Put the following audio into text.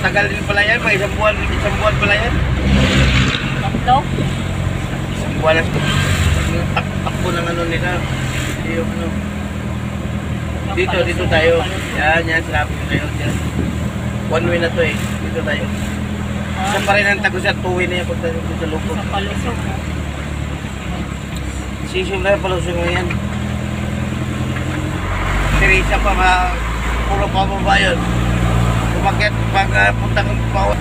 Matagal din pala yan, may isang buwan pala yan. Tatlo? Isang buwan lang. Takbo ng ano nila. Yung ano. Dito tayo. Yan, sinabi ko tayo. Yan. One way na to eh. Dito tayo. Isa pa rin ang Tagusat, 2 way na yan pagdating dito sa loob. Sa palusog. Sisyo na palusog mo yan. Teresa pa, puro pa ba yun? Umakyat pag punta kang bawat.